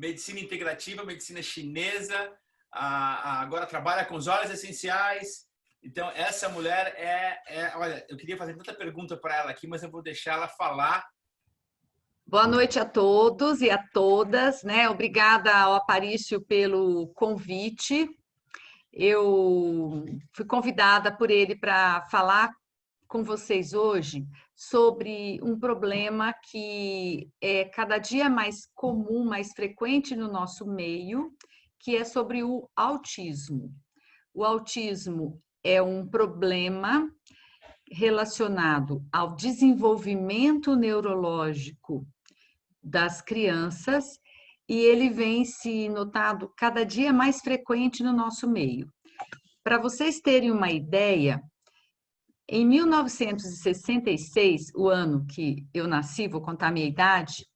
medicina integrativa, medicina chinesa, agora trabalha com os óleos essenciais. Então, essa mulher olha, eu queria fazer tanta pergunta para ela aqui, mas eu vou deixar ela falar. Boa noite a todos e a todas, né? Obrigada ao Aparício pelo convite. Eu fui convidada por ele para falar com vocês hoje sobre um problema que é cada dia mais comum, mais frequente no nosso meio, que é sobre o autismo. O autismo é um problema relacionado ao desenvolvimento neurológico das crianças e ele vem se notado cada dia mais frequente no nosso meio. Para vocês terem uma ideia, em 1966, o ano que eu nasci, vou contar a minha idade,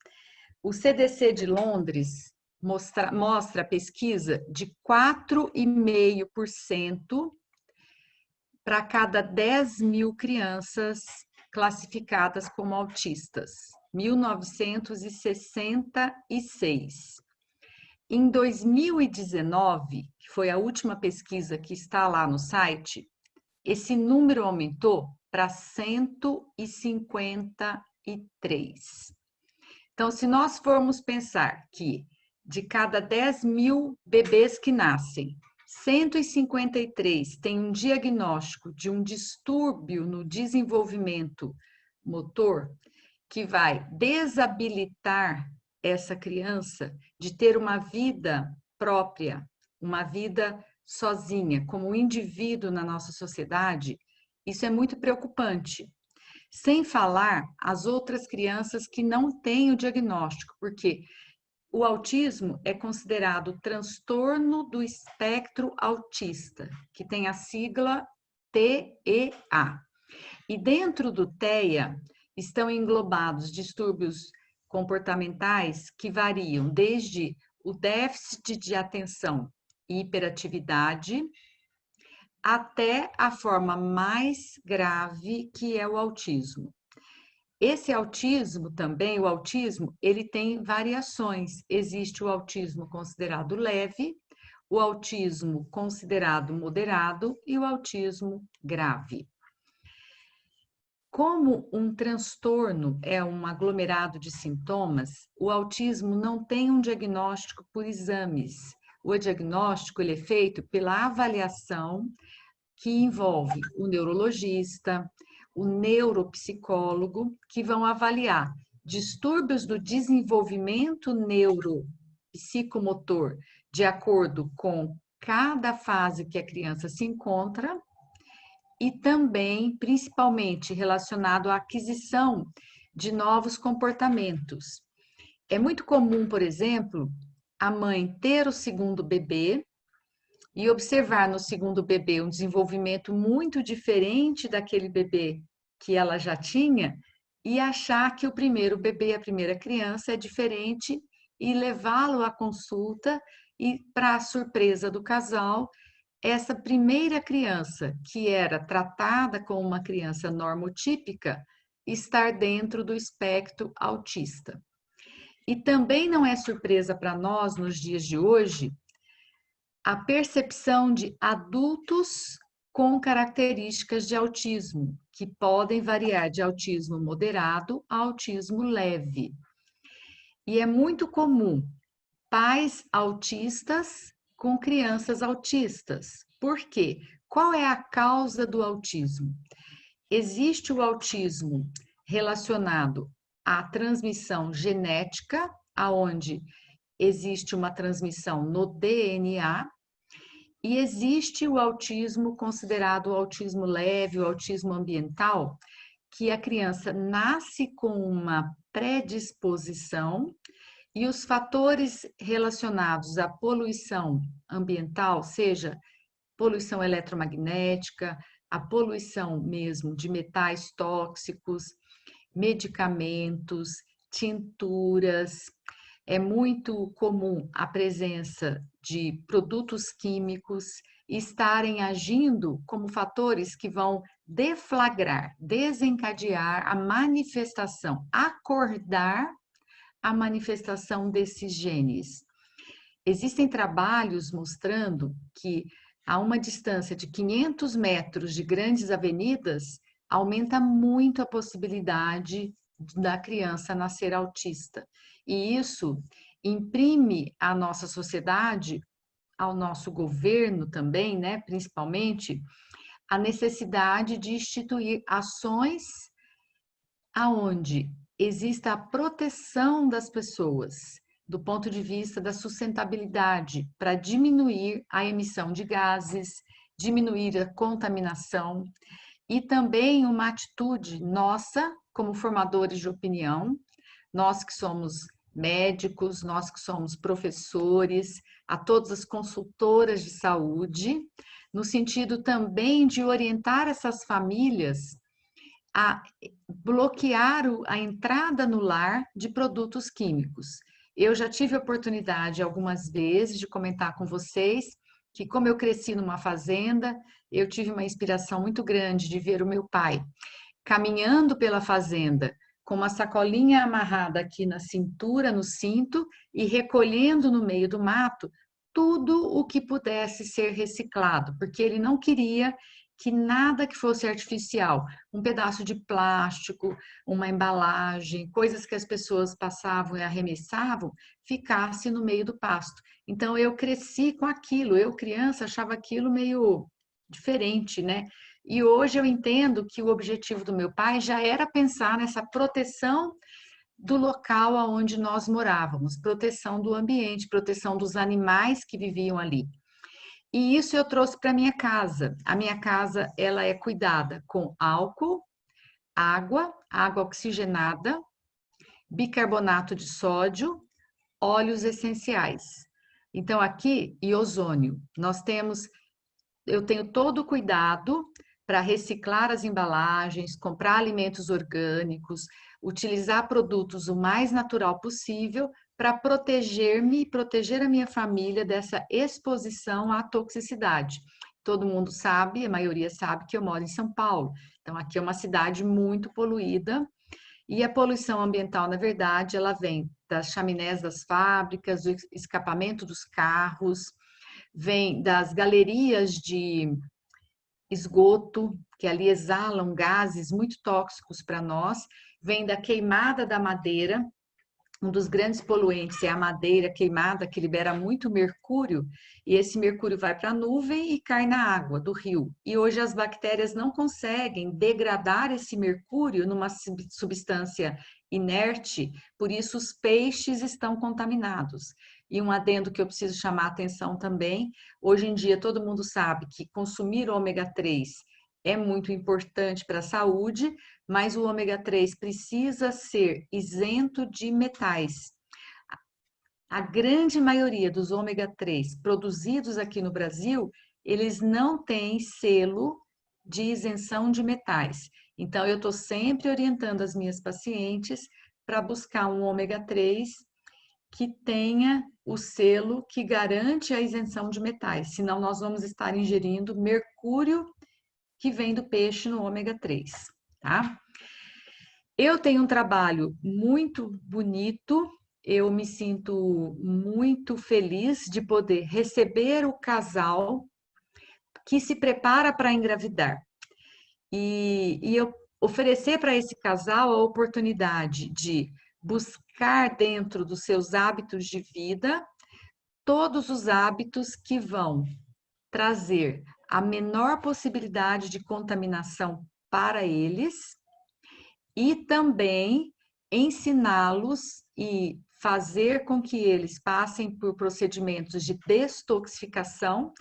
o CDC de Londres mostra a pesquisa de 4,5% para cada 10 mil crianças classificadas como autistas. 1966. Em 2019, que foi a última pesquisa que está lá no site, esse número aumentou para 153. Então, se nós formos pensar que de cada 10 mil bebês que nascem, 153 têm um diagnóstico de um distúrbio no desenvolvimento motor, que vai desabilitar essa criança de ter uma vida própria, uma vida sozinha, como um indivíduo na nossa sociedade, isso é muito preocupante. Sem falar as outras crianças que não têm o diagnóstico, porque o autismo é considerado transtorno do espectro autista, que tem a sigla TEA. E dentro do TEA estão englobados distúrbios comportamentais que variam desde o déficit de atenção e hiperatividade até a forma mais grave, que é o autismo. Esse autismo também, o autismo, ele tem variações. Existe o autismo considerado leve, o autismo considerado moderado e o autismo grave. Como um transtorno é um aglomerado de sintomas, o autismo não tem um diagnóstico por exames. O diagnóstico ele é feito pela avaliação que envolve o neurologista, o neuropsicólogo, que vão avaliar distúrbios do desenvolvimento neuropsicomotor de acordo com cada fase que a criança se encontra e também, principalmente, relacionado à aquisição de novos comportamentos. É muito comum, por exemplo, a mãe ter o segundo bebê e observar no segundo bebê um desenvolvimento muito diferente daquele bebê que ela já tinha e achar que o primeiro bebê, a primeira criança, é diferente e levá-lo à consulta e, para a surpresa do casal, essa primeira criança, que era tratada como uma criança normotípica, estar dentro do espectro autista. E também não é surpresa para nós, nos dias de hoje, a percepção de adultos com características de autismo, que podem variar de autismo moderado a autismo leve. E é muito comum pais autistas com crianças autistas. Por quê? Qual é a causa do autismo? Existe o autismo relacionado à transmissão genética, aonde existe uma transmissão no DNA, e existe o autismo considerado o autismo leve, o autismo ambiental, que a criança nasce com uma predisposição e os fatores relacionados à poluição ambiental, seja poluição eletromagnética, a poluição mesmo de metais tóxicos, medicamentos, tinturas. É muito comum a presença de produtos químicos estarem agindo como fatores que vão deflagrar, desencadear a manifestação, acordar a manifestação desses genes. existem trabalhos mostrando que a uma distância de 500 metros de grandes avenidas, aumenta muito a possibilidade da criança nascer autista. E isso imprime à nossa sociedade, ao nosso governo também, né, principalmente, a necessidade de instituir ações aonde exista a proteção das pessoas, do ponto de vista da sustentabilidade, para diminuir a emissão de gases, diminuir a contaminação, e também uma atitude nossa, como formadores de opinião, nós que somos médicos, nós que somos professores, a todas as consultoras de saúde, no sentido também de orientar essas famílias a bloquear a entrada no lar de produtos químicos. Eu já tive a oportunidade algumas vezes de comentar com vocês que, como eu cresci numa fazenda, eu tive uma inspiração muito grande de ver o meu pai caminhando pela fazenda com uma sacolinha amarrada aqui na cintura, no cinto, e recolhendo no meio do mato tudo o que pudesse ser reciclado, porque ele não queria que nada que fosse artificial, um pedaço de plástico, uma embalagem, coisas que as pessoas passavam e arremessavam, ficasse no meio do pasto. Então eu cresci com aquilo, eu criança achava aquilo meio diferente, né? E hoje eu entendo que o objetivo do meu pai já era pensar nessa proteção do local aonde nós morávamos, proteção do ambiente, proteção dos animais que viviam ali. E isso eu trouxe para minha casa. A minha casa, ela é cuidada com álcool, água oxigenada, bicarbonato de sódio, óleos essenciais. Então aqui, e ozônio. Eu tenho todo o cuidado para reciclar as embalagens, comprar alimentos orgânicos, utilizar produtos o mais natural possível para proteger-me e proteger a minha família dessa exposição à toxicidade. Todo mundo sabe, a maioria sabe que eu moro em São Paulo. Então, aqui é uma cidade muito poluída e a poluição ambiental, na verdade, ela vem das chaminés das fábricas, do escapamento dos carros, vem das galerias de esgoto, que ali exalam gases muito tóxicos para nós, vem da queimada da madeira. Um dos grandes poluentes é a madeira queimada, que libera muito mercúrio, e esse mercúrio vai para a nuvem e cai na água do rio. E hoje as bactérias não conseguem degradar esse mercúrio numa substância inerte, por isso os peixes estão contaminados. E um adendo que eu preciso chamar a atenção também, hoje em dia todo mundo sabe que consumir ômega 3 é muito importante para a saúde, mas o ômega 3 precisa ser isento de metais. A grande maioria dos ômega 3 produzidos aqui no Brasil, eles não têm selo de isenção de metais. Então, eu estou sempre orientando as minhas pacientes para buscar um ômega 3 que tenha o selo que garante a isenção de metais, senão nós vamos estar ingerindo mercúrio que vem do peixe no ômega 3, tá? Eu tenho um trabalho muito bonito, eu me sinto muito feliz de poder receber o casal que se prepara para engravidar. E eu oferecer para esse casal a oportunidade de buscar dentro dos seus hábitos de vida todos os hábitos que vão trazer a menor possibilidade de contaminação para eles e também ensiná-los e fazer com que eles passem por procedimentos de destoxificação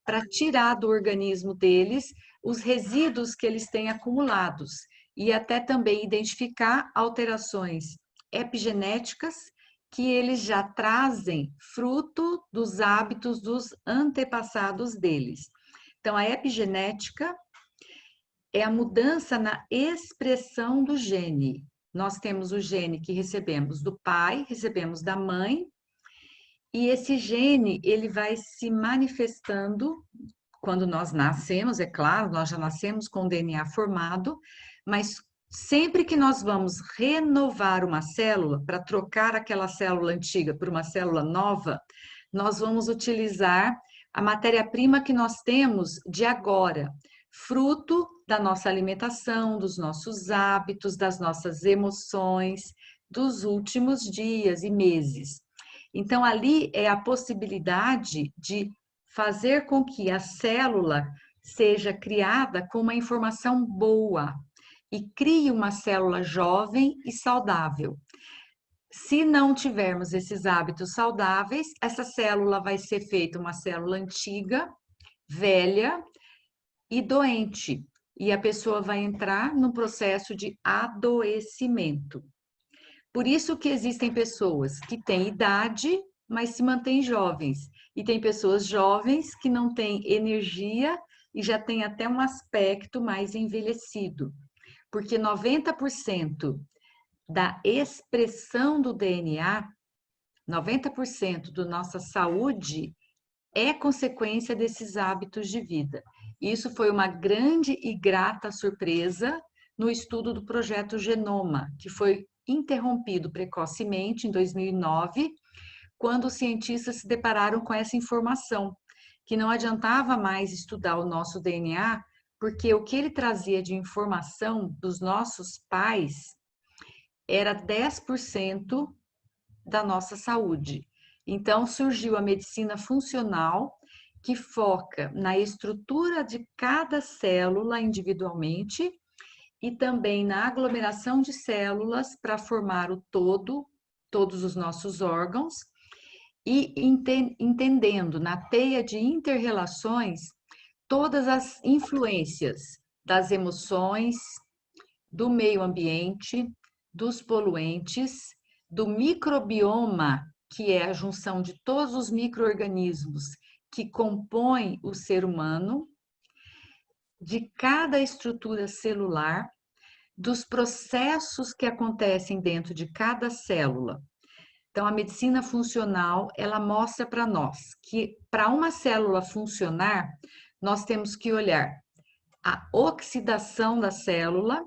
para tirar do organismo deles os resíduos que eles têm acumulados e até também identificar alterações epigenéticas que eles já trazem fruto dos hábitos dos antepassados deles. Então, a epigenética é a mudança na expressão do gene. Nós temos o gene que recebemos do pai, recebemos da mãe, e esse gene, ele vai se manifestando quando nós nascemos, é claro, nós já nascemos com o DNA formado, mas sempre que nós vamos renovar uma célula, para trocar aquela célula antiga por uma célula nova, nós vamos utilizar a matéria-prima que nós temos de agora, fruto da nossa alimentação, dos nossos hábitos, das nossas emoções, dos últimos dias e meses. Então, ali é a possibilidade de fazer com que a célula seja criada com uma informação boa e crie uma célula jovem e saudável. Se não tivermos esses hábitos saudáveis, essa célula vai ser feita uma célula antiga, velha e doente, e a pessoa vai entrar no processo de adoecimento. Por isso que existem pessoas que têm idade, mas se mantêm jovens, e tem pessoas jovens que não têm energia e já têm até um aspecto mais envelhecido, porque 90% da expressão do DNA, 90% da nossa saúde é consequência desses hábitos de vida. Isso foi uma grande e grata surpresa no estudo do projeto Genoma, que foi interrompido precocemente em 2009, quando os cientistas se depararam com essa informação, que não adiantava mais estudar o nosso DNA, porque o que ele trazia de informação dos nossos pais era 10% da nossa saúde. Então, surgiu a medicina funcional, que foca na estrutura de cada célula individualmente e também na aglomeração de células para formar o todo, todos os nossos órgãos, e entendendo na teia de interrelações todas as influências das emoções, do meio ambiente, dos poluentes, do microbioma, que é a junção de todos os micro-organismos que compõem o ser humano, de cada estrutura celular, dos processos que acontecem dentro de cada célula. Então, a medicina funcional, ela mostra para nós que para uma célula funcionar, nós temos que olhar a oxidação da célula,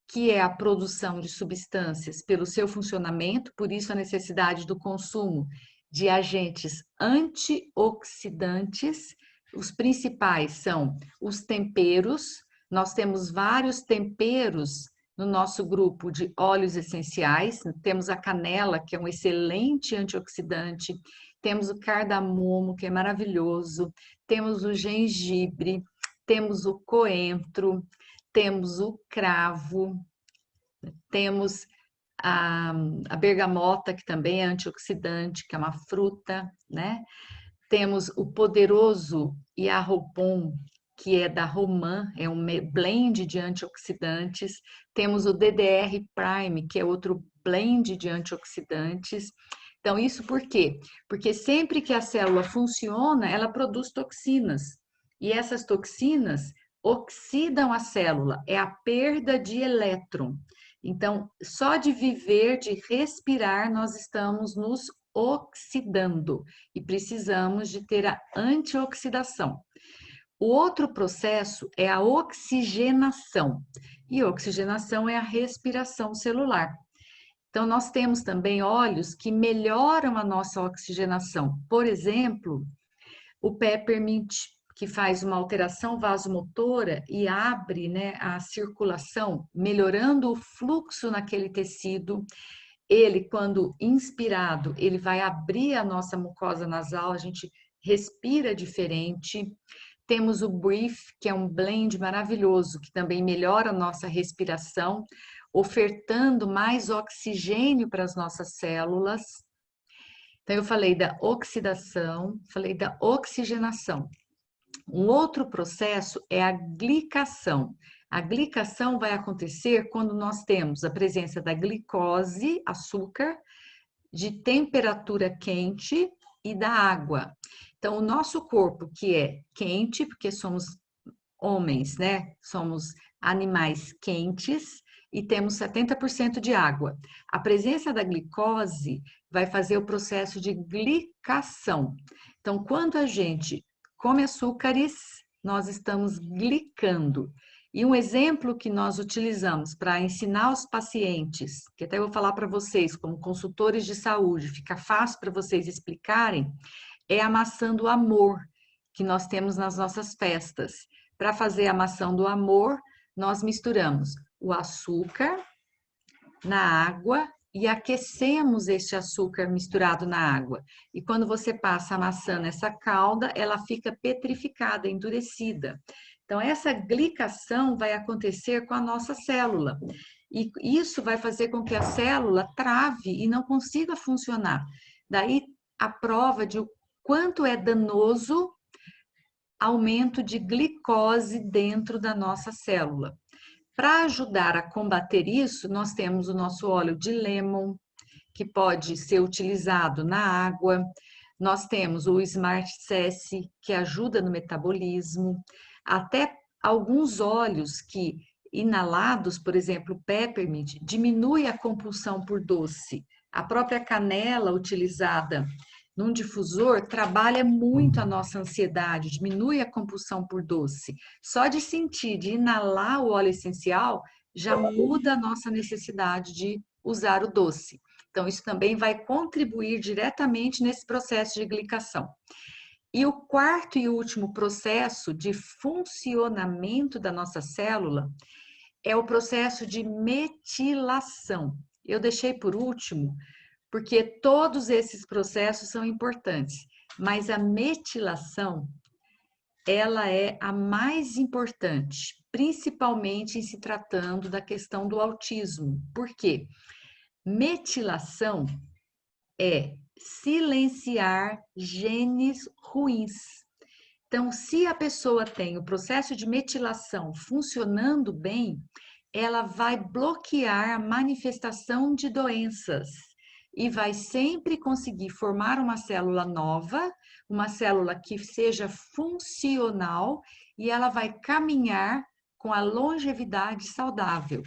que é a produção de substâncias pelo seu funcionamento, por isso a necessidade do consumo de agentes antioxidantes. Os principais são os temperos. Nós temos vários temperos no nosso grupo de óleos essenciais. Temos a canela, que é um excelente antioxidante. Temos o cardamomo, que é maravilhoso. Temos o gengibre. Temos o coentro. Temos o cravo. Temos a bergamota, que também é antioxidante, que é uma fruta, né? Temos o poderoso Iarropon, que é da Roman, é um blend de antioxidantes. Temos o DDR Prime, que é outro blend de antioxidantes. Então, isso por quê? Porque sempre que a célula funciona, ela produz toxinas. E essas toxinas oxidam a célula, é a perda de elétron. Então, só de viver, de respirar, nós estamos nos oxidando e precisamos de ter a antioxidação. O outro processo é a oxigenação, e oxigenação é a respiração celular. Então, nós temos também óleos que melhoram a nossa oxigenação. Por exemplo, o peppermint, que faz uma alteração vasomotora e abre, né, a circulação, melhorando o fluxo naquele tecido. Ele, quando inspirado, ele vai abrir a nossa mucosa nasal, a gente respira diferente. Temos o Brief, que é um blend maravilhoso, que também melhora a nossa respiração, ofertando mais oxigênio para as nossas células. Então, eu falei da oxidação, falei da oxigenação. Um outro processo é a glicação. A glicação vai acontecer quando nós temos a presença da glicose, açúcar, de temperatura quente e da água. Então, o nosso corpo, que é quente, porque somos homens, né? Somos animais quentes e temos 70% de água. A presença da glicose vai fazer o processo de glicação. Então, quando a gente come açúcares, nós estamos glicando. E um exemplo que nós utilizamos para ensinar os pacientes, que até eu vou falar para vocês, como consultores de saúde, fica fácil para vocês explicarem, é a maçã do amor, que nós temos nas nossas festas. Para fazer a maçã do amor, nós misturamos o açúcar na água e aquecemos este açúcar misturado na água. E quando você passa a maçã nessa calda, ela fica petrificada, endurecida. Então, essa glicação vai acontecer com a nossa célula. E isso vai fazer com que a célula trave e não consiga funcionar. Daí, a prova de o quanto é danoso aumento de glicose dentro da nossa célula. Para ajudar a combater isso, nós temos o nosso óleo de lemon, que pode ser utilizado na água. Nós temos o Smart Cess, que ajuda no metabolismo. Até alguns óleos que, inalados, por exemplo, peppermint, diminui a compulsão por doce. A própria canela utilizada num difusor trabalha muito a nossa ansiedade, diminui a compulsão por doce. Só de sentir, de inalar o óleo essencial, já muda a nossa necessidade de usar o doce. Então, isso também vai contribuir diretamente nesse processo de glicação. E o quarto e último processo de funcionamento da nossa célula é o processo de metilação. Eu deixei por último, porque todos esses processos são importantes, mas a metilação, ela é a mais importante, principalmente em se tratando da questão do autismo. Por quê? Metilação é silenciar genes ruins. Então, se a pessoa tem o processo de metilação funcionando bem, ela vai bloquear a manifestação de doenças e vai sempre conseguir formar uma célula nova, uma célula que seja funcional e ela vai caminhar com a longevidade saudável.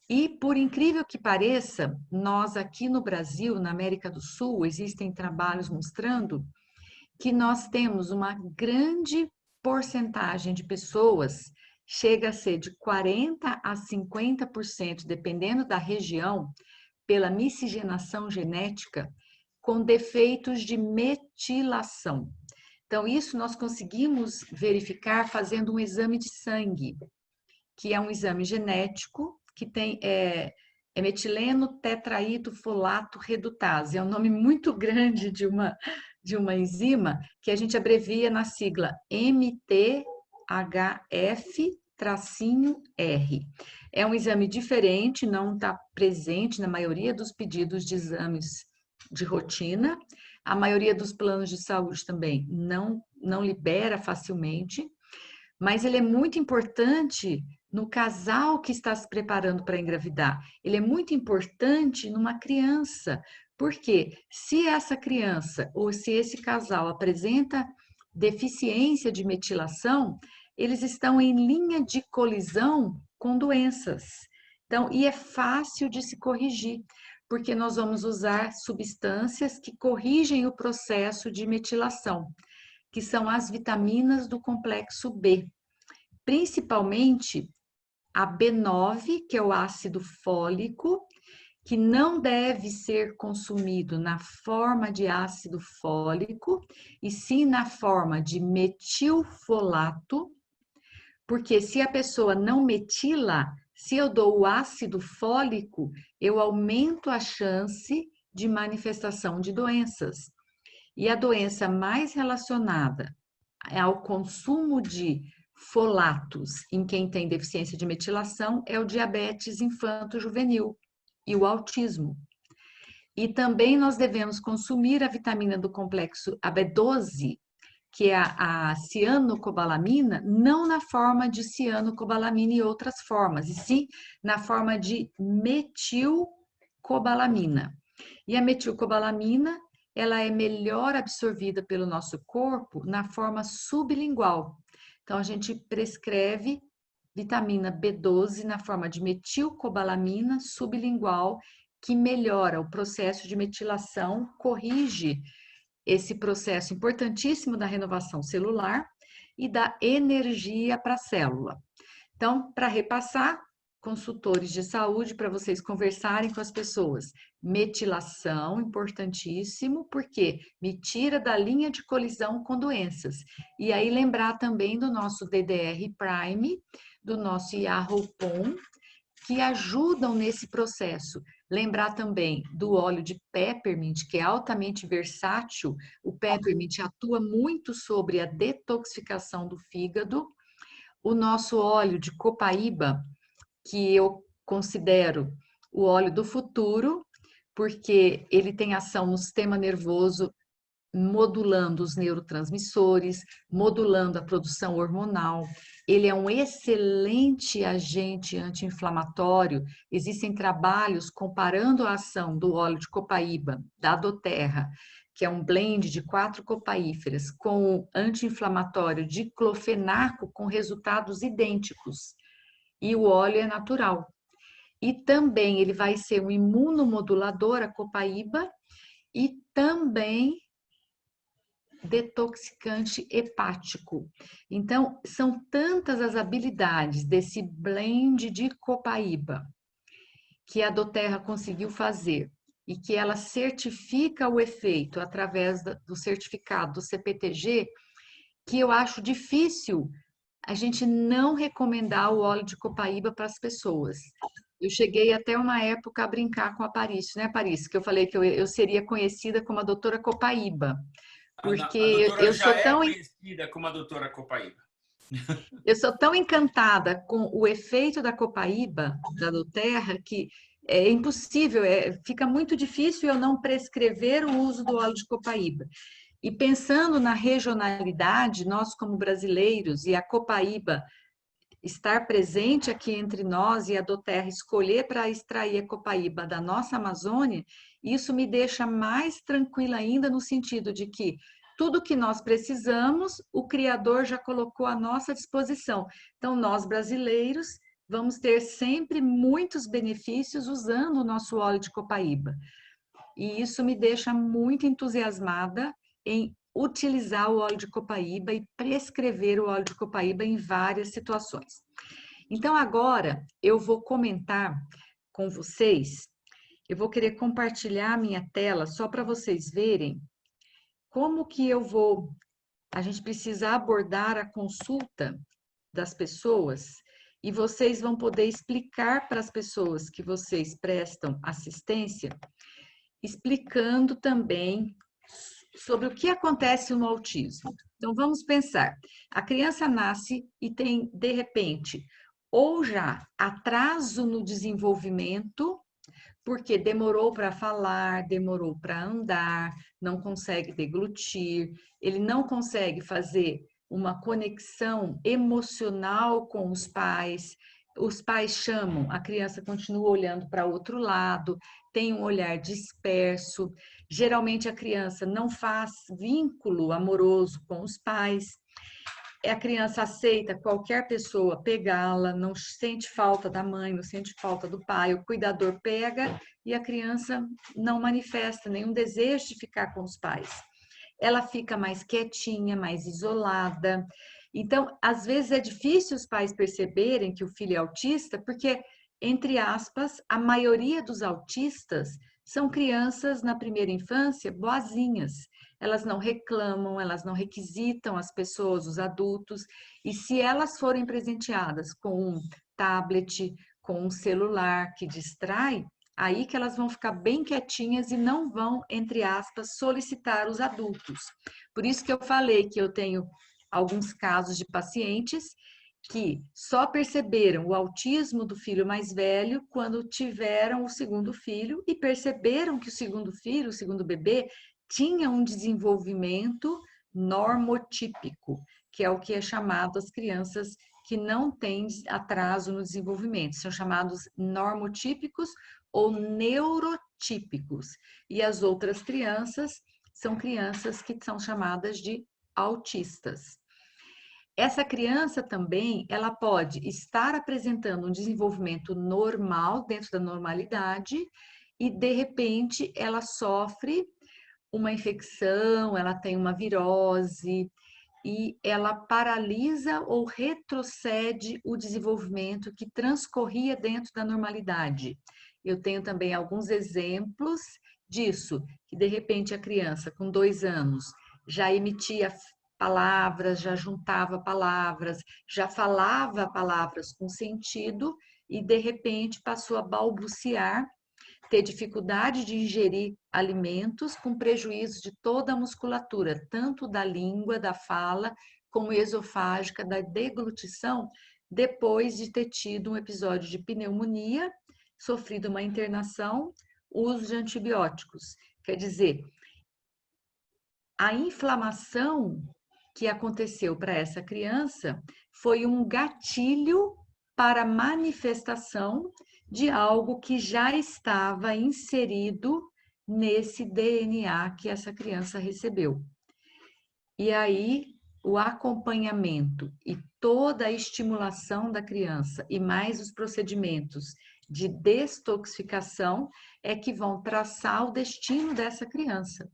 E, por incrível que pareça, nós aqui no Brasil, na América do Sul, existem trabalhos mostrando que nós temos uma grande porcentagem de pessoas, chega a ser de 40% a 50%, dependendo da região, pela miscigenação genética, com defeitos de metilação. Então, isso nós conseguimos verificar fazendo um exame de sangue, que é um exame genético, que tem metileno tetraído folato redutase. É um nome muito grande de uma enzima que a gente abrevia na sigla MTHF-R. É um exame diferente, não está presente na maioria dos pedidos de exames de rotina. A maioria dos planos de saúde também não libera facilmente, mas ele é muito importante no casal que está se preparando para engravidar. Ele é muito importante numa criança, porque se essa criança ou se esse casal apresenta deficiência de metilação, eles estão em linha de colisão com doenças. Então, e é fácil de se corrigir, porque nós vamos usar substâncias que corrigem o processo de metilação, que são as vitaminas do complexo B, principalmente a B9, que é o ácido fólico, que não deve ser consumido na forma de ácido fólico, e sim na forma de metilfolato, porque se a pessoa não metila, se eu dou o ácido fólico, eu aumento a chance de manifestação de doenças. E a doença mais relacionada ao consumo de folatos em quem tem deficiência de metilação é o diabetes infanto-juvenil e o autismo. E também nós devemos consumir a vitamina do complexo, a B12, que é a cianocobalamina, não na forma de cianocobalamina e outras formas, e sim na forma de metilcobalamina. E a metilcobalamina, ela é melhor absorvida pelo nosso corpo na forma sublingual. Então, a gente prescreve vitamina B12 na forma de metilcobalamina sublingual, que melhora o processo de metilação, corrige esse processo importantíssimo da renovação celular e da energia para a célula. Então, para repassar, consultores de saúde para vocês conversarem com as pessoas. Metilação, importantíssimo, porque me tira da linha de colisão com doenças. E aí lembrar também do nosso DDR Prime, do nosso Yarrow-PON, que ajudam nesse processo. Lembrar também do óleo de peppermint, que é altamente versátil. O peppermint atua muito sobre a detoxificação do fígado. O nosso óleo de copaíba, que eu considero o óleo do futuro, porque ele tem ação no sistema nervoso, modulando os neurotransmissores, modulando a produção hormonal. Ele é um excelente agente anti-inflamatório. Existem trabalhos comparando a ação do óleo de copaíba, da doTERRA, que é um blend de 4 copaíferas, com o anti-inflamatório diclofenaco, com resultados idênticos. E o óleo é natural. E também ele vai ser um imunomodulador, a copaíba, e também detoxicante hepático. Então, são tantas as habilidades desse blend de copaíba que a doTERRA conseguiu fazer e que ela certifica o efeito através do certificado do CPTG, que eu acho difícil a gente não recomendar o óleo de copaíba para as pessoas. Eu cheguei até uma época a brincar com a Paris, né, Paris? Que eu falei que eu seria conhecida como a doutora Copaíba, A porque doutora já é conhecida como a doutora Copaíba. eu sou tão encantada com o efeito da copaíba, da doTERRA, que é impossível, fica muito difícil eu não prescrever o uso do óleo de copaíba. E pensando na regionalidade, nós como brasileiros e a copaíba estar presente aqui entre nós e a doTERRA escolher para extrair a copaíba da nossa Amazônia, isso me deixa mais tranquila ainda no sentido de que tudo que nós precisamos, o Criador já colocou à nossa disposição. Então, nós brasileiros vamos ter sempre muitos benefícios usando o nosso óleo de copaíba. E isso me deixa muito entusiasmada em utilizar o óleo de copaíba e prescrever o óleo de copaíba em várias situações. Então, agora eu vou comentar com vocês, eu vou querer compartilhar a minha tela só para vocês verem como que a gente precisa abordar a consulta das pessoas e vocês vão poder explicar para as pessoas que vocês prestam assistência, explicando também sobre o que acontece no autismo. Então, vamos pensar, a criança nasce e tem, de repente, ou já atraso no desenvolvimento, porque demorou para falar, demorou para andar, não consegue deglutir, ele não consegue fazer uma conexão emocional com os pais chamam, a criança continua olhando para outro lado, tem um olhar disperso, geralmente a criança não faz vínculo amoroso com os pais, a criança aceita qualquer pessoa pegá-la, não sente falta da mãe, não sente falta do pai, o cuidador pega e a criança não manifesta nenhum desejo de ficar com os pais. Ela fica mais quietinha, mais isolada. Então, às vezes é difícil os pais perceberem que o filho é autista, porque, entre aspas, a maioria dos autistas são crianças na primeira infância boazinhas. Elas não reclamam, elas não requisitam as pessoas, os adultos, e se elas forem presenteadas com um tablet, com um celular que distrai, aí que elas vão ficar bem quietinhas e não vão, entre aspas, solicitar os adultos. Por isso que eu falei que eu tenho alguns casos de pacientes que só perceberam o autismo do filho mais velho quando tiveram o segundo filho e perceberam que o segundo filho, o segundo bebê, tinha um desenvolvimento normotípico, que é o que é chamado as crianças que não têm atraso no desenvolvimento, são chamados normotípicos ou neurotípicos. E as outras crianças são crianças que são chamadas de autistas. Essa criança também, ela pode estar apresentando um desenvolvimento normal, dentro da normalidade, e de repente ela sofre uma infecção, ela tem uma virose, e ela paralisa ou retrocede o desenvolvimento que transcorria dentro da normalidade. Eu tenho também alguns exemplos disso, que de repente a criança com 2 anos já emitia palavras, já juntava palavras, já falava palavras com sentido e de repente passou a balbuciar, ter dificuldade de ingerir alimentos com prejuízo de toda a musculatura, tanto da língua, da fala, como esofágica, da deglutição, depois de ter tido um episódio de pneumonia, sofrido uma internação, uso de antibióticos. Quer dizer, a inflamação que aconteceu para essa criança foi um gatilho para a manifestação de algo que já estava inserido nesse DNA que essa criança recebeu. E aí, o acompanhamento e toda a estimulação da criança e mais os procedimentos de destoxificação é que vão traçar o destino dessa criança.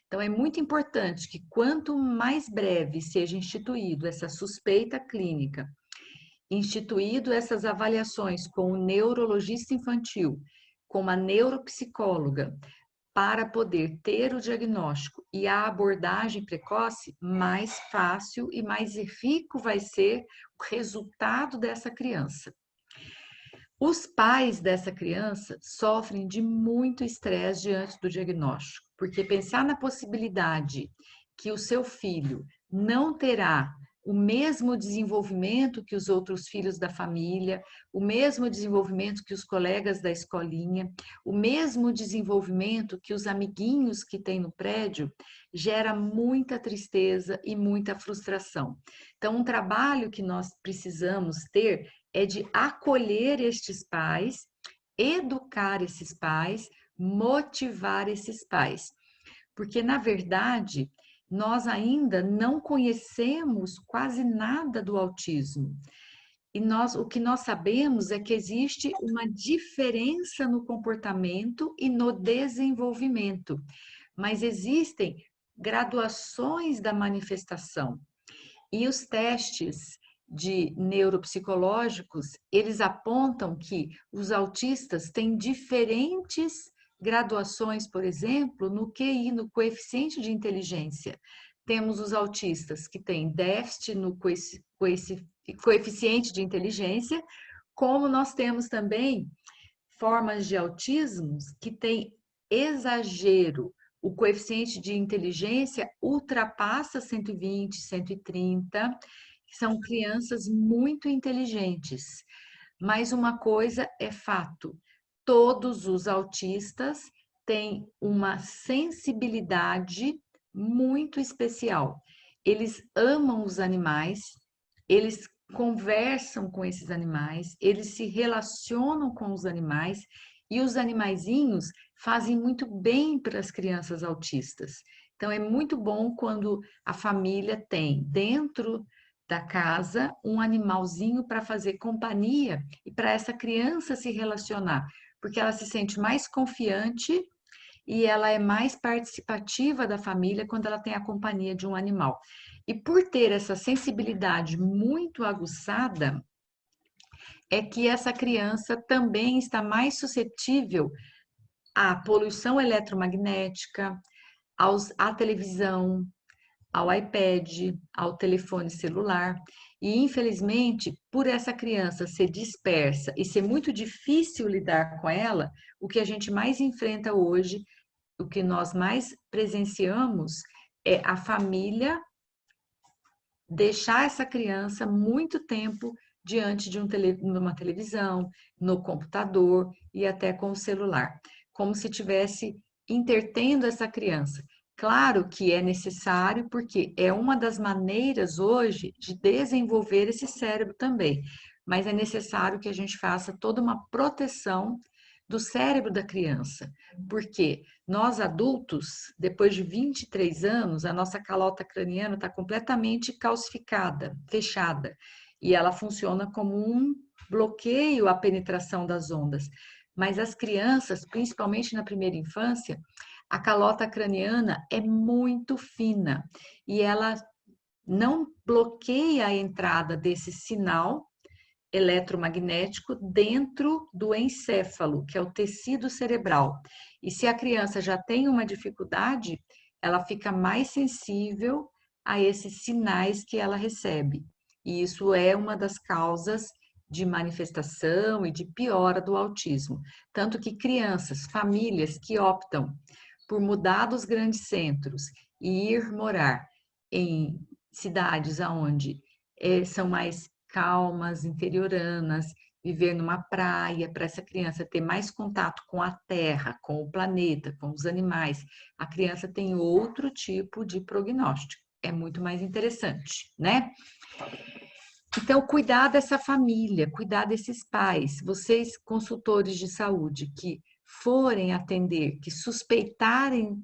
Então, é muito importante que quanto mais breve seja instituído essa suspeita clínica, instituído essas avaliações com o neurologista infantil, com uma neuropsicóloga, para poder ter o diagnóstico e a abordagem precoce, mais fácil e mais rico vai ser o resultado dessa criança. Os pais dessa criança sofrem de muito estresse diante do diagnóstico, porque pensar na possibilidade que o seu filho não terá o mesmo desenvolvimento que os outros filhos da família, o mesmo desenvolvimento que os colegas da escolinha, o mesmo desenvolvimento que os amiguinhos que tem no prédio, gera muita tristeza e muita frustração. Então, um trabalho que nós precisamos ter é de acolher estes pais, educar esses pais, motivar esses pais. Porque, na verdade, nós ainda não conhecemos quase nada do autismo. E o que nós sabemos é que existe uma diferença no comportamento e no desenvolvimento, mas existem graduações da manifestação. E os testes de neuropsicológicos, eles apontam que os autistas têm diferentes graduações, por exemplo, no QI, no coeficiente de inteligência. Temos os autistas que têm déficit no coeficiente de inteligência, como nós temos também formas de autismo que têm exagero. O coeficiente de inteligência ultrapassa 120, 130, são crianças muito inteligentes. Mas uma coisa é fato, todos os autistas têm uma sensibilidade muito especial. Eles amam os animais, eles conversam com esses animais, eles se relacionam com os animais e os animaizinhos fazem muito bem para as crianças autistas. Então, é muito bom quando a família tem dentro da casa um animalzinho para fazer companhia e para essa criança se relacionar, porque ela se sente mais confiante e ela é mais participativa da família quando ela tem a companhia de um animal. E por ter essa sensibilidade muito aguçada, é que essa criança também está mais suscetível à poluição eletromagnética, à televisão, ao iPad, ao telefone celular. E, infelizmente, por essa criança ser dispersa e ser muito difícil lidar com ela, o que a gente mais enfrenta hoje, o que nós mais presenciamos, é a família deixar essa criança muito tempo diante de uma televisão, no computador e até com o celular, como se tivesse entretendo essa criança. Claro que é necessário, porque é uma das maneiras hoje de desenvolver esse cérebro também, mas é necessário que a gente faça toda uma proteção do cérebro da criança, porque nós adultos, depois de 23 anos, a nossa calota craniana está completamente calcificada, fechada, e ela funciona como um bloqueio à penetração das ondas. Mas as crianças, principalmente na primeira infância, a calota craniana é muito fina e ela não bloqueia a entrada desse sinal eletromagnético dentro do encéfalo, que é o tecido cerebral. E se a criança já tem uma dificuldade, ela fica mais sensível a esses sinais que ela recebe. E isso é uma das causas de manifestação e de piora do autismo. Tanto que crianças, famílias que optam por mudar dos grandes centros e ir morar em cidades onde são mais calmas, interioranas, viver numa praia, para essa criança ter mais contato com a terra, com o planeta, com os animais. A criança tem outro tipo de prognóstico. É muito mais interessante, né? Então, cuidar dessa família, cuidar desses pais, vocês, consultores de saúde, que forem atender, que suspeitarem,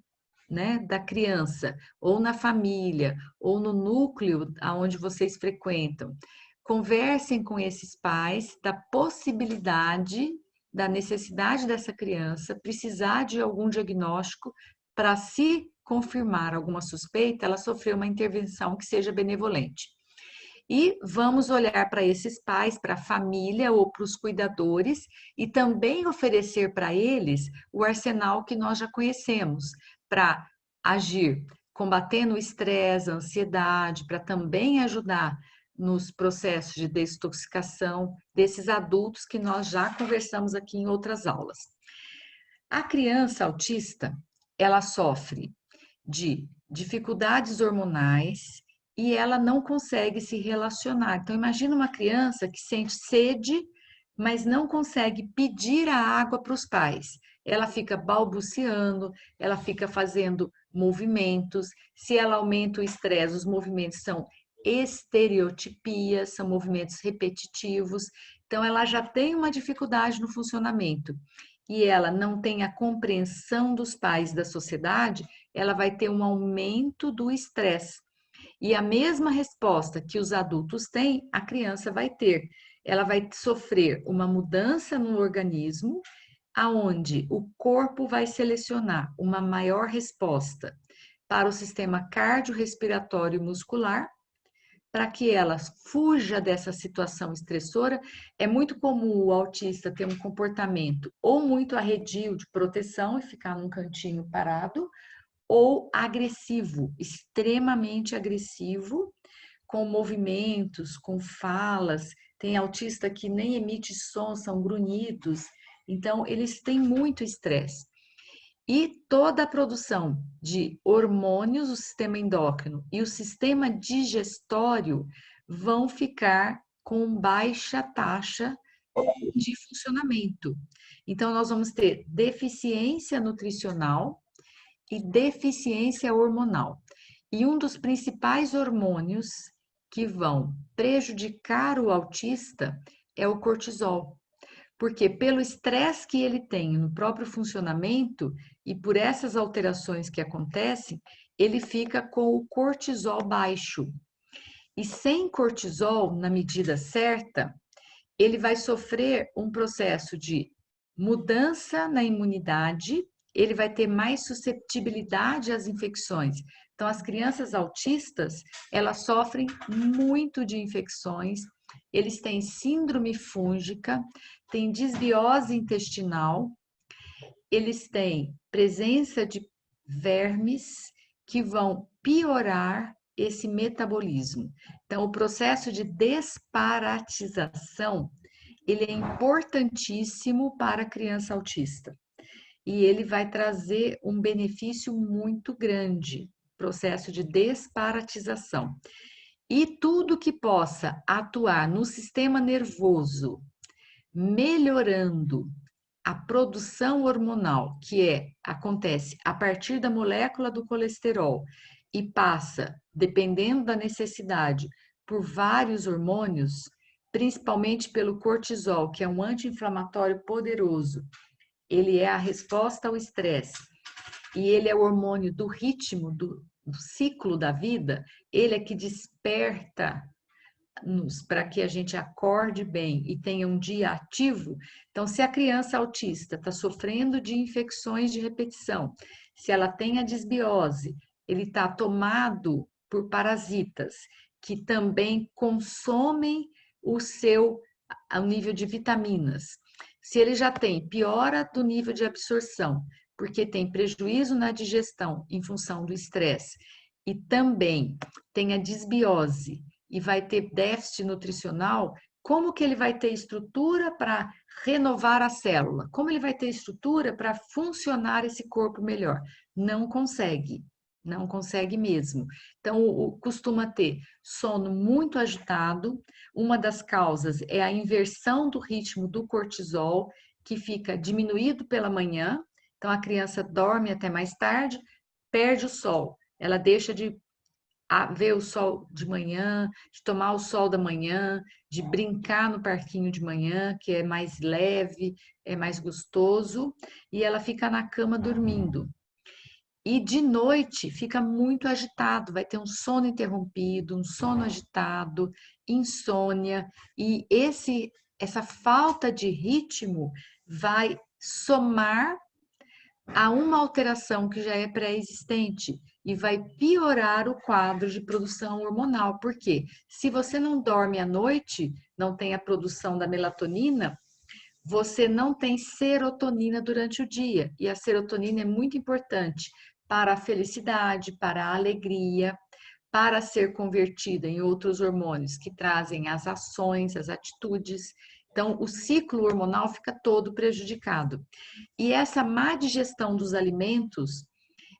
né, da criança, ou na família, ou no núcleo aonde vocês frequentam, conversem com esses pais da possibilidade, da necessidade dessa criança precisar de algum diagnóstico para, se confirmar alguma suspeita, ela sofrer uma intervenção que seja benevolente. E vamos olhar para esses pais, para a família ou para os cuidadores e também oferecer para eles o arsenal que nós já conhecemos para agir, combatendo o estresse, a ansiedade, para também ajudar nos processos de desintoxicação desses adultos que nós já conversamos aqui em outras aulas. A criança autista, ela sofre de dificuldades hormonais e ela não consegue se relacionar. Então, imagina uma criança que sente sede, mas não consegue pedir a água para os pais. Ela fica balbuciando, ela fica fazendo movimentos. Se ela aumenta o estresse, os movimentos são estereotipias, são movimentos repetitivos. Então, ela já tem uma dificuldade no funcionamento e ela não tem a compreensão dos pais da sociedade, ela vai ter um aumento do estresse. E a mesma resposta que os adultos têm, a criança vai ter. Ela vai sofrer uma mudança no organismo, aonde o corpo vai selecionar uma maior resposta para o sistema cardiorrespiratório e muscular, para que ela fuja dessa situação estressora. É muito comum o autista ter um comportamento ou muito arredio de proteção e ficar num cantinho parado, ou agressivo, extremamente agressivo, com movimentos, com falas. Tem autista que nem emite som, são grunhidos. Então, eles têm muito estresse. E toda a produção de hormônios, o sistema endócrino e o sistema digestório vão ficar com baixa taxa de funcionamento. Então, nós vamos ter deficiência nutricional e deficiência hormonal. E um dos principais hormônios que vão prejudicar o autista é o cortisol. Porque pelo estresse que ele tem no próprio funcionamento e por essas alterações que acontecem, ele fica com o cortisol baixo. E sem cortisol, na medida certa, ele vai sofrer um processo de mudança na imunidade, ele vai ter mais susceptibilidade às infecções. Então, as crianças autistas, elas sofrem muito de infecções, eles têm síndrome fúngica, têm desbiose intestinal, eles têm presença de vermes que vão piorar esse metabolismo. Então, o processo de desparatização, ele é importantíssimo para a criança autista. E ele vai trazer um benefício muito grande, processo de desparatização. E tudo que possa atuar no sistema nervoso, melhorando a produção hormonal, que acontece a partir da molécula do colesterol e passa, dependendo da necessidade, por vários hormônios, principalmente pelo cortisol, que é um anti-inflamatório poderoso. Ele é a resposta ao estresse e ele é o hormônio do ritmo, do ciclo da vida. Ele é que desperta para que a gente acorde bem e tenha um dia ativo. Então, se a criança autista está sofrendo de infecções de repetição, se ela tem a desbiose, ele está tomado por parasitas, que também consomem o nível de vitaminas. Se ele já tem piora do nível de absorção, porque tem prejuízo na digestão em função do estresse, e também tem a disbiose e vai ter déficit nutricional, como que ele vai ter estrutura para renovar a célula? Como ele vai ter estrutura para funcionar esse corpo melhor? Não consegue, não consegue mesmo. Então, costuma ter sono muito agitado. Uma das causas é a inversão do ritmo do cortisol, que fica diminuído pela manhã. Então, a criança dorme até mais tarde, perde o sol. Ela deixa de ver o sol de manhã, de tomar o sol da manhã, de brincar no parquinho de manhã, que é mais leve, é mais gostoso, e ela fica na cama dormindo. E de noite fica muito agitado, vai ter um sono interrompido, um sono agitado, insônia, e essa falta de ritmo vai somar a uma alteração que já é pré-existente e vai piorar o quadro de produção hormonal. Por quê? Se você não dorme à noite, não tem a produção da melatonina, você não tem serotonina durante o dia. E a serotonina é muito importante para a felicidade, para a alegria, para ser convertida em outros hormônios que trazem as ações, as atitudes. Então, o ciclo hormonal fica todo prejudicado. E essa má digestão dos alimentos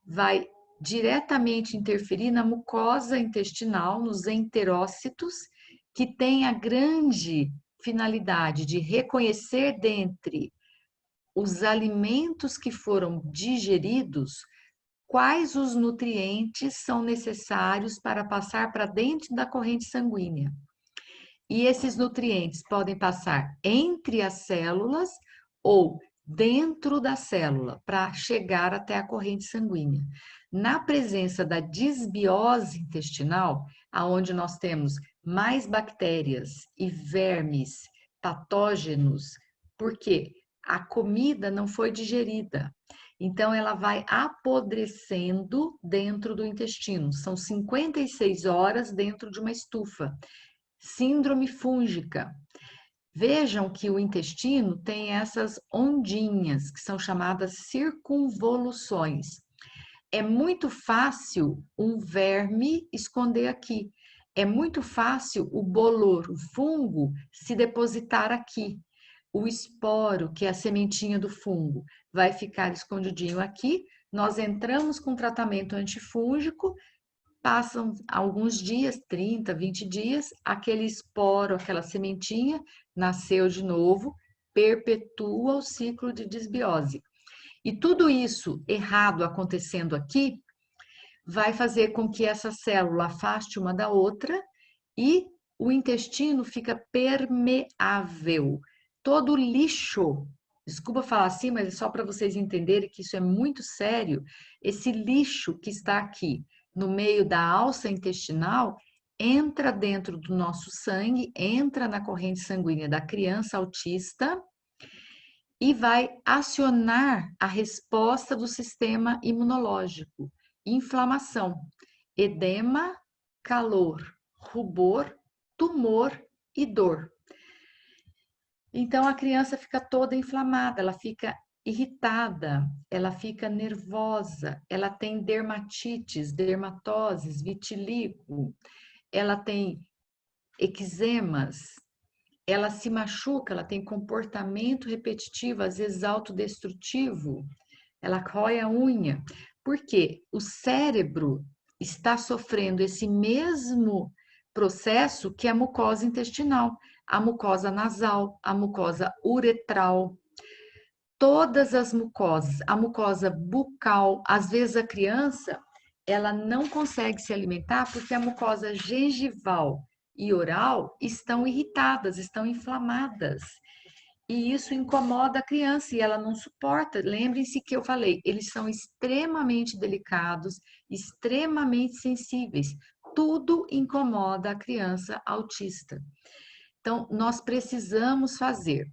vai diretamente interferir na mucosa intestinal, nos enterócitos, que tem a grande finalidade de reconhecer dentre os alimentos que foram digeridos quais os nutrientes são necessários para passar para dentro da corrente sanguínea. E esses nutrientes podem passar entre as células ou dentro da célula para chegar até a corrente sanguínea. Na presença da disbiose intestinal, aonde nós temos mais bactérias e vermes patógenos, porque a comida não foi digerida. Então, ela vai apodrecendo dentro do intestino. São 56 horas dentro de uma estufa. Síndrome fúngica. Vejam que o intestino tem essas ondinhas, que são chamadas circunvoluções. É muito fácil um verme esconder aqui. É muito fácil o bolor, o fungo, se depositar aqui. O esporo, que é a sementinha do fungo, vai ficar escondidinho aqui. Nós entramos com tratamento antifúngico, passam alguns dias, 30, 20 dias, aquele esporo, aquela sementinha, nasceu de novo, perpetua o ciclo de disbiose. E tudo isso errado acontecendo aqui, vai fazer com que essa célula afaste uma da outra e o intestino fica permeável. Todo o lixo, desculpa falar assim, mas é só para vocês entenderem que isso é muito sério, esse lixo que está aqui no meio da alça intestinal entra dentro do nosso sangue, entra na corrente sanguínea da criança autista e vai acionar a resposta do sistema imunológico, inflamação, edema, calor, rubor, tumor e dor. Então a criança fica toda inflamada, ela fica irritada, ela fica nervosa, ela tem dermatites, dermatoses, vitiligo, ela tem eczemas, ela se machuca, ela tem comportamento repetitivo, às vezes autodestrutivo, ela rói a unha, porque o cérebro está sofrendo esse mesmo processo que a mucosa intestinal, a mucosa nasal, a mucosa uretral, todas as mucosas, a mucosa bucal, às vezes a criança, ela não consegue se alimentar porque a mucosa gengival e oral estão irritadas, estão inflamadas. E isso incomoda a criança e ela não suporta. Lembrem-se que eu falei, eles são extremamente delicados, extremamente sensíveis. Tudo incomoda a criança autista. Então, nós precisamos fazer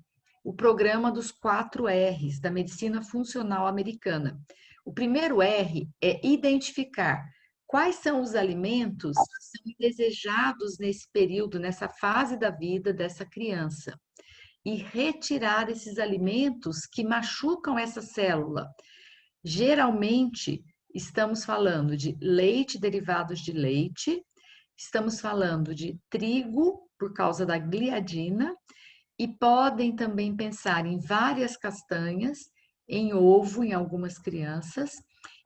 o programa dos 4 R's da medicina funcional americana. O primeiro R é identificar quais são os alimentos que são desejados nesse período, nessa fase da vida dessa criança. E retirar esses alimentos que machucam essa célula. Geralmente, estamos falando de leite, derivados de leite, estamos falando de trigo, por causa da gliadina, e podem também pensar em várias castanhas, em ovo em algumas crianças,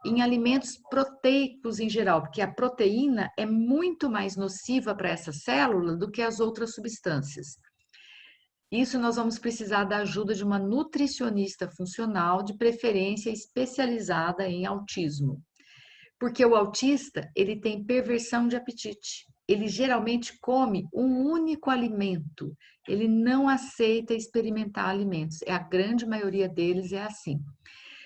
em alimentos proteicos em geral, porque a proteína é muito mais nociva para essa célula do que as outras substâncias. Isso nós vamos precisar da ajuda de uma nutricionista funcional, de preferência especializada em autismo. Porque o autista, ele tem perversão de apetite. Ele geralmente come um único alimento. Ele não aceita experimentar alimentos. A grande maioria deles é assim.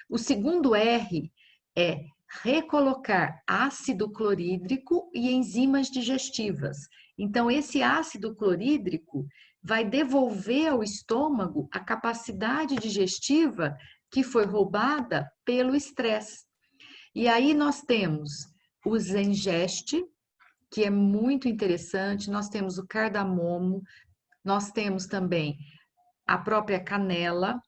O segundo R é recolocar ácido clorídrico e enzimas digestivas. Então, esse ácido clorídrico vai devolver ao estômago a capacidade digestiva que foi roubada pelo estresse. E aí nós temos o Zengeste, que é muito interessante, nós temos o cardamomo, nós temos também a própria canela,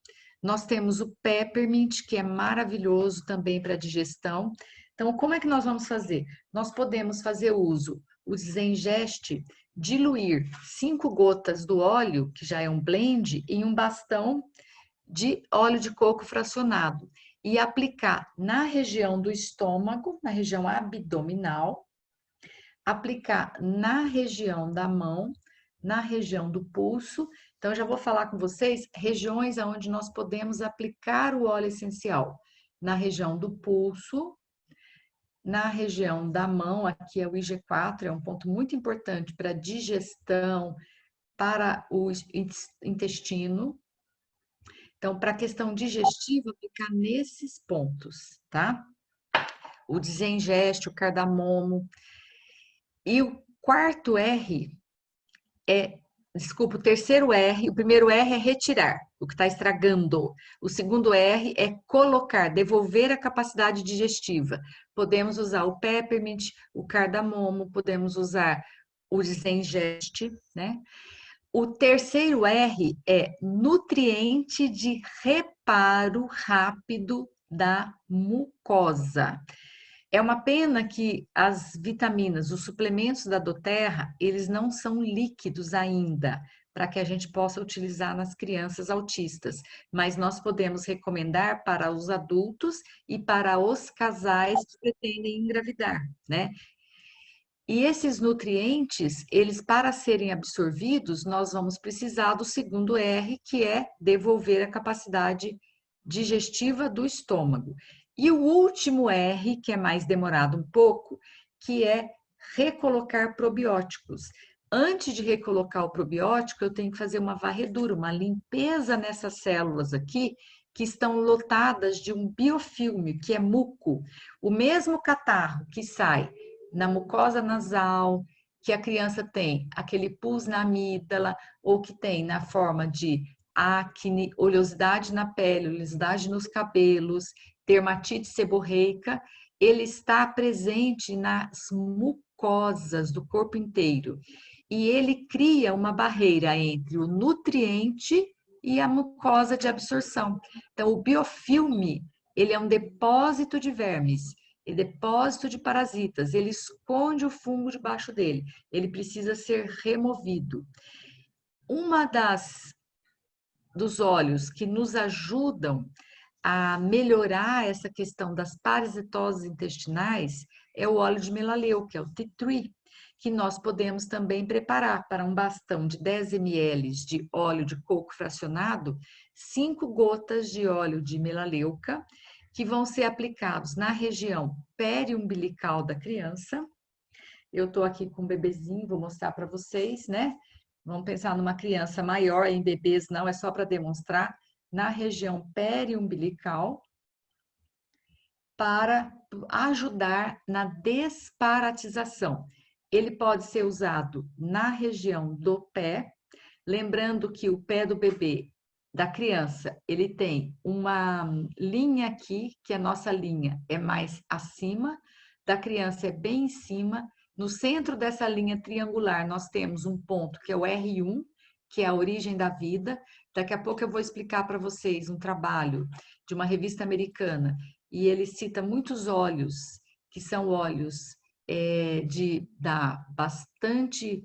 nós temos o peppermint, que é maravilhoso também para digestão. Então, como é que nós vamos fazer? Nós podemos fazer uso, o Zengeste, diluir 5 gotas do óleo, que já é um blend, em um bastão de óleo de coco fracionado e aplicar na região do estômago, na região abdominal, aplicar na região da mão, na região do pulso. Então, eu já vou falar com vocês regiões onde nós podemos aplicar o óleo essencial. Na região do pulso, na região da mão, aqui é o IG4, é um ponto muito importante para digestão, para o intestino. Então, para a questão digestiva, aplicar nesses pontos, tá? O Zengeste, o cardamomo. E o quarto R o terceiro R, o primeiro R é retirar, o que está estragando. O segundo R é colocar, devolver a capacidade digestiva. Podemos usar o peppermint, o cardamomo, podemos usar o Zengeste, né? O terceiro R é nutriente de reparo rápido da mucosa. É uma pena que as vitaminas, os suplementos da doTERRA, eles não são líquidos ainda, para que a gente possa utilizar nas crianças autistas, mas nós podemos recomendar para os adultos e para os casais que pretendem engravidar, né? E esses nutrientes, eles para serem absorvidos, nós vamos precisar do segundo R, que é devolver a capacidade digestiva do estômago. E o último R, que é mais demorado um pouco, que é recolocar probióticos. Antes de recolocar o probiótico, eu tenho que fazer uma varredura, uma limpeza nessas células aqui, que estão lotadas de um biofilme, que é muco. O mesmo catarro que sai na mucosa nasal, que a criança tem aquele pus na amígdala, ou que tem na forma de acne, oleosidade na pele, oleosidade nos cabelos, dermatite seborreica, ele está presente nas mucosas do corpo inteiro. E ele cria uma barreira entre o nutriente e a mucosa de absorção. Então, o biofilme, ele é um depósito de vermes, é depósito de parasitas, ele esconde o fungo debaixo dele, ele precisa ser removido. Uma dos óleos que nos ajudam a melhorar essa questão das parasitoses intestinais é o óleo de melaleu, que é o tea tree, que nós podemos também preparar para um bastão de 10 ml de óleo de coco fracionado, 5 gotas de óleo de melaleuca, que vão ser aplicados na região periumbilical da criança. Eu estou aqui com um bebezinho, vou mostrar para vocês, né? Vamos pensar numa criança maior, em bebês não, é só para demonstrar, na região periumbilical, para ajudar na desparatização. Ele pode ser usado na região do pé, lembrando que o pé do bebê, da criança, ele tem uma linha aqui, que a nossa linha é mais acima, da criança é bem em cima. No centro dessa linha triangular, nós temos um ponto que é o R1, que é a origem da vida. Daqui a pouco eu vou explicar para vocês um trabalho de uma revista americana, e ele cita muitos óleos, que são óleos da bastante,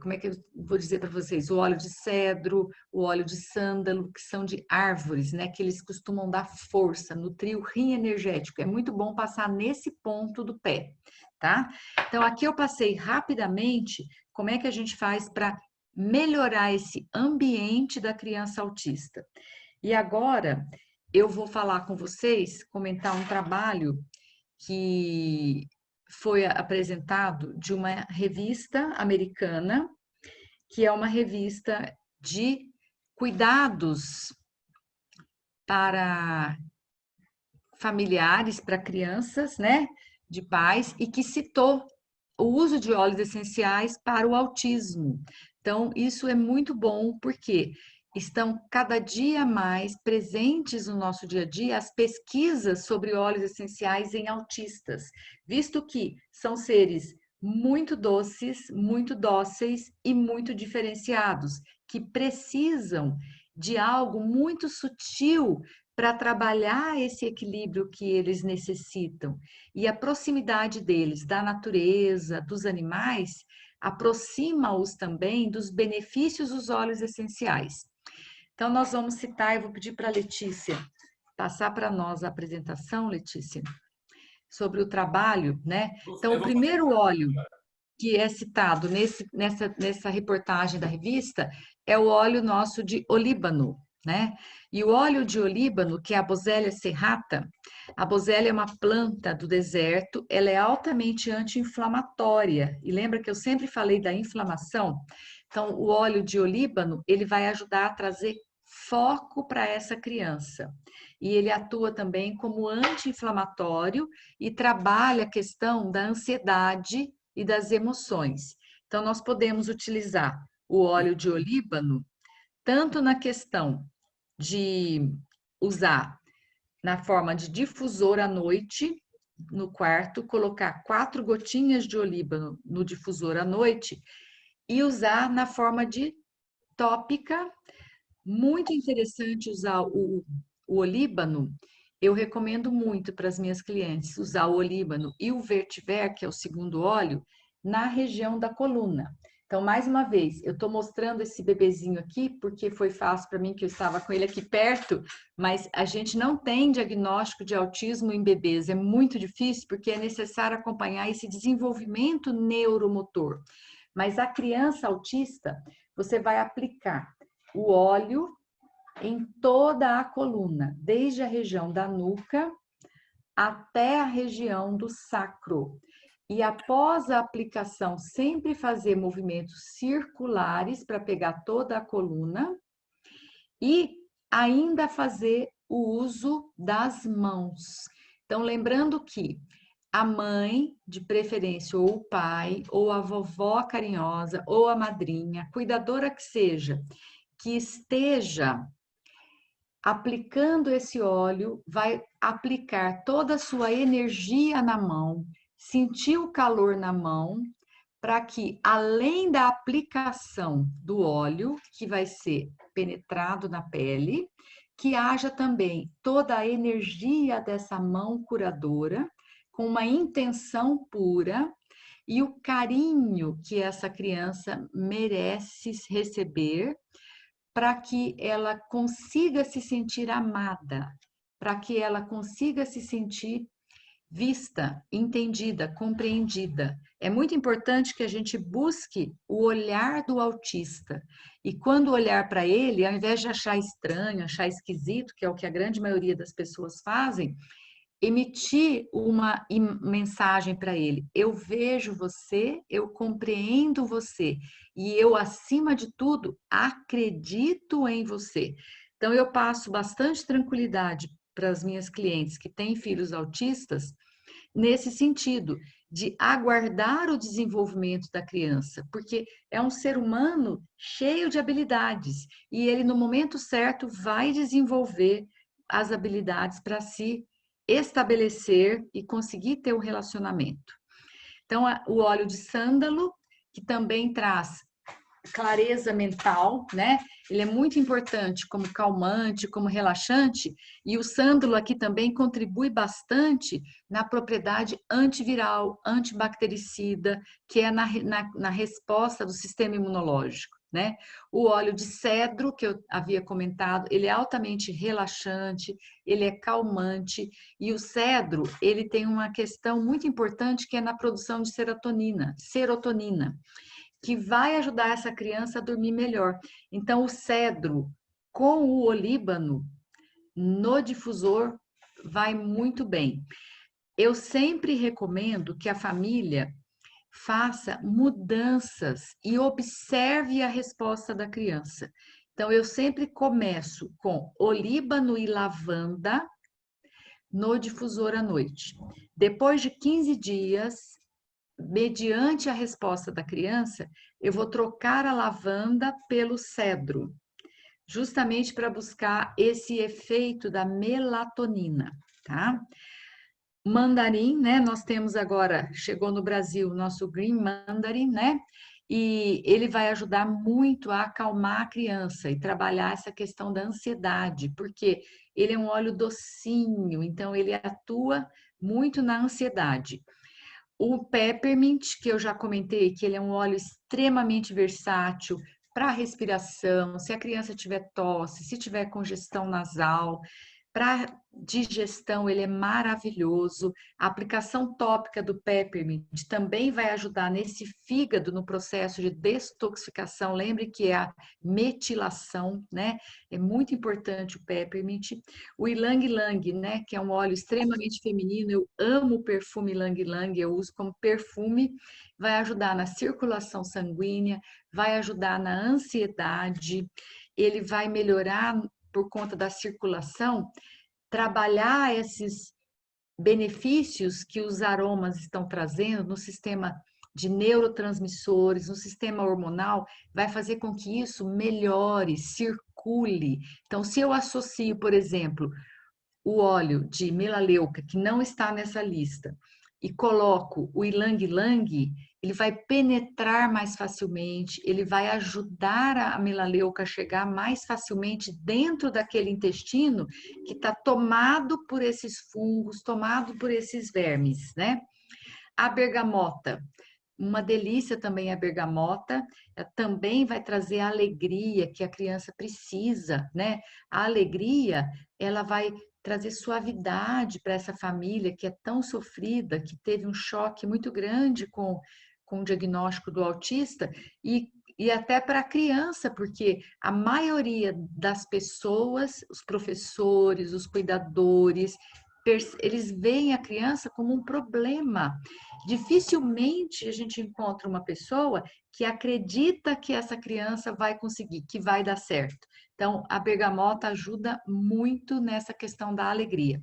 como é que eu vou dizer para vocês? O óleo de cedro, o óleo de sândalo, que são de árvores, né? Que eles costumam dar força, nutrir o rim energético. É muito bom passar nesse ponto do pé, tá? Então, aqui eu passei rapidamente como é que a gente faz para melhorar esse ambiente da criança autista. E agora eu vou falar com vocês, comentar um trabalho que foi apresentado de uma revista americana, que é uma revista de cuidados para familiares, para crianças, né, de pais, e que citou o uso de óleos essenciais para o autismo. Então, isso é muito bom, porque estão cada dia mais presentes no nosso dia a dia as pesquisas sobre óleos essenciais em autistas, visto que são seres muito doces, muito dóceis e muito diferenciados, que precisam de algo muito sutil para trabalhar esse equilíbrio que eles necessitam. E a proximidade deles da natureza, dos animais, aproxima-os também dos benefícios dos óleos essenciais. Então, nós vamos citar, eu vou pedir para a Letícia passar para nós a apresentação, Letícia, sobre o trabalho, né? Então, o primeiro óleo que é citado nessa reportagem da revista é o óleo nosso de olíbano, né? E o óleo de olíbano, que é a Boswellia serrata, a Boswellia é uma planta do deserto, ela é altamente anti-inflamatória. E lembra que eu sempre falei da inflamação? Então, o óleo de olíbano, ele vai ajudar a trazer foco para essa criança. E ele atua também como anti-inflamatório e trabalha a questão da ansiedade e das emoções. Então, nós podemos utilizar o óleo de olíbano tanto na questão de usar na forma de difusor à noite, no quarto, colocar 4 gotinhas de olíbano no difusor à noite e usar na forma de tópica. Muito interessante usar o olíbano. Eu recomendo muito para as minhas clientes usar o olíbano e o vetiver, que é o segundo óleo, na região da coluna. Então, mais uma vez, eu estou mostrando esse bebezinho aqui porque foi fácil para mim que eu estava com ele aqui perto, mas a gente não tem diagnóstico de autismo em bebês, é muito difícil porque é necessário acompanhar esse desenvolvimento neuromotor. Mas a criança autista, você vai aplicar o óleo em toda a coluna, desde a região da nuca até a região do sacro. E após a aplicação, sempre fazer movimentos circulares para pegar toda a coluna e ainda fazer o uso das mãos. Então, lembrando que a mãe, de preferência, ou o pai, ou a vovó carinhosa, ou a madrinha, cuidadora que seja, que esteja aplicando esse óleo, vai aplicar toda a sua energia na mão, sentir o calor na mão, para que, além da aplicação do óleo, que vai ser penetrado na pele, que haja também toda a energia dessa mão curadora, com uma intenção pura, e o carinho que essa criança merece receber, para que ela consiga se sentir amada, para que ela consiga se sentir vista, entendida, compreendida. É muito importante que a gente busque o olhar do autista. E quando olhar para ele, ao invés de achar estranho, achar esquisito, que é o que a grande maioria das pessoas fazem, emitir uma mensagem para ele: eu vejo você, eu compreendo você e eu, acima de tudo, acredito em você. Então, eu passo bastante tranquilidade para as minhas clientes que têm filhos autistas, nesse sentido, de aguardar o desenvolvimento da criança, porque é um ser humano cheio de habilidades e ele, no momento certo, vai desenvolver as habilidades para si estabelecer e conseguir ter um relacionamento. Então, o óleo de sândalo, que também traz clareza mental, né? Ele é muito importante como calmante, como relaxante, e o sândalo aqui também contribui bastante na propriedade antiviral, antibactericida, que é na resposta do sistema imunológico, né? O óleo de cedro, que eu havia comentado, ele é altamente relaxante, ele é calmante, e o cedro, ele tem uma questão muito importante que é na produção de serotonina, que vai ajudar essa criança a dormir melhor. Então, o cedro com o olíbano no difusor vai muito bem. Eu sempre recomendo que a família faça mudanças e observe a resposta da criança. Então, eu sempre começo com olíbano e lavanda no difusor à noite. Depois de 15 dias, mediante a resposta da criança, eu vou trocar a lavanda pelo cedro, justamente para buscar esse efeito da melatonina, tá? Mandarim, né? Nós temos agora, chegou no Brasil, o nosso Green Mandarin, né? E ele vai ajudar muito a acalmar a criança e trabalhar essa questão da ansiedade, porque ele é um óleo docinho, então ele atua muito na ansiedade. O peppermint, que eu já comentei, que ele é um óleo extremamente versátil para respiração, se a criança tiver tosse, se tiver congestão nasal, para digestão ele é maravilhoso. A aplicação tópica do peppermint também vai ajudar nesse fígado no processo de detoxificação. Lembre que é a metilação, né? É muito importante o peppermint. O ylang ylang, né, que é um óleo extremamente feminino, eu amo o perfume ylang ylang, eu uso como perfume, vai ajudar na circulação sanguínea, vai ajudar na ansiedade, ele vai melhorar por conta da circulação, trabalhar esses benefícios que os aromas estão trazendo no sistema de neurotransmissores, no sistema hormonal, vai fazer com que isso melhore, circule. Então, se eu associo, por exemplo, o óleo de melaleuca, que não está nessa lista, e coloco o ylang-ylang, ele vai penetrar mais facilmente, ele vai ajudar a melaleuca a chegar mais facilmente dentro daquele intestino que está tomado por esses fungos, tomado por esses vermes, né? A bergamota, uma delícia também a bergamota, também vai trazer a alegria que a criança precisa, né? A alegria, ela vai trazer suavidade para essa família que é tão sofrida, que teve um choque muito grande com o diagnóstico do autista e até para a criança, porque a maioria das pessoas, os professores, os cuidadores, eles veem a criança como um problema. Dificilmente a gente encontra uma pessoa que acredita que essa criança vai conseguir, que vai dar certo. Então, a bergamota ajuda muito nessa questão da alegria.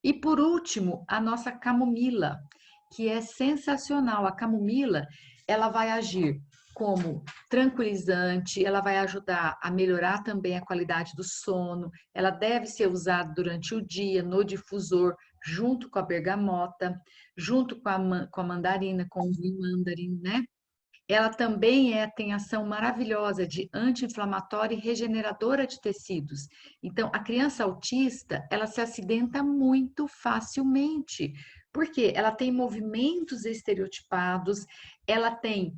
E por último, a nossa camomila, que é sensacional. A camomila, ela vai agir como tranquilizante, ela vai ajudar a melhorar também a qualidade do sono, ela deve ser usada durante o dia no difusor, junto com a bergamota, junto com a mandarina, com o mandarim, né? Ela também tem ação maravilhosa de anti-inflamatória e regeneradora de tecidos. Então, a criança autista, ela se acidenta muito facilmente, porque ela tem movimentos estereotipados, ela tem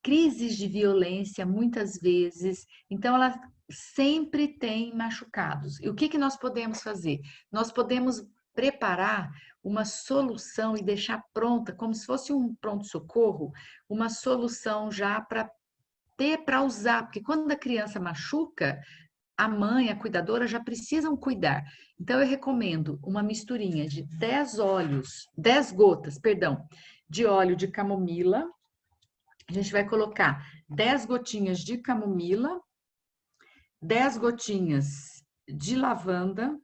crises de violência muitas vezes, então ela sempre tem machucados. E o que nós podemos fazer? Nós podemos preparar uma solução e deixar pronta, como se fosse um pronto-socorro, uma solução já para ter para usar, porque quando a criança machuca, a mãe, a cuidadora já precisam cuidar. Então eu recomendo uma misturinha de 10 gotas, perdão, de óleo de camomila. A gente vai colocar 10 gotinhas de camomila, 10 gotinhas de lavanda,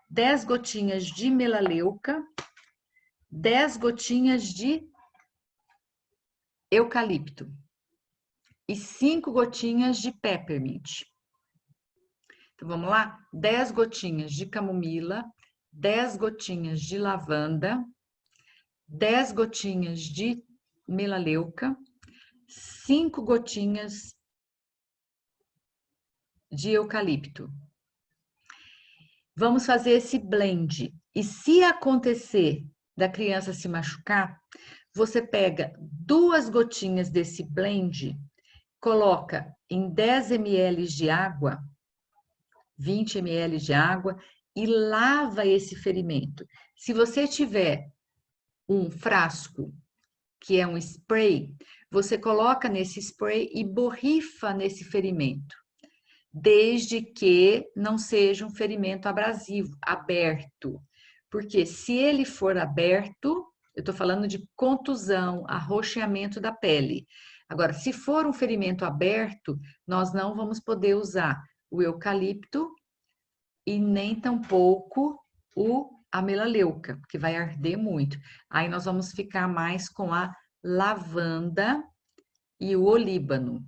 10 gotinhas de melaleuca, 10 gotinhas de eucalipto e 5 gotinhas de peppermint. Então, vamos lá? 10 gotinhas de camomila, 10 gotinhas de lavanda, 10 gotinhas de melaleuca, 5 gotinhas de eucalipto. Vamos fazer esse blend. E se acontecer da criança se machucar, você pega 2 gotinhas desse blend, coloca em 10 ml de água, 20 ml de água e lava esse ferimento. Se você tiver um frasco, que é um spray, você coloca nesse spray e borrifa nesse ferimento, desde que não seja um ferimento abrasivo, aberto. Porque se ele for aberto, eu estou falando de contusão, arroxeamento da pele. Agora, se for um ferimento aberto, nós não vamos poder usar o eucalipto e nem tampouco a melaleuca, que vai arder muito. Aí nós vamos ficar mais com a lavanda e o olíbano.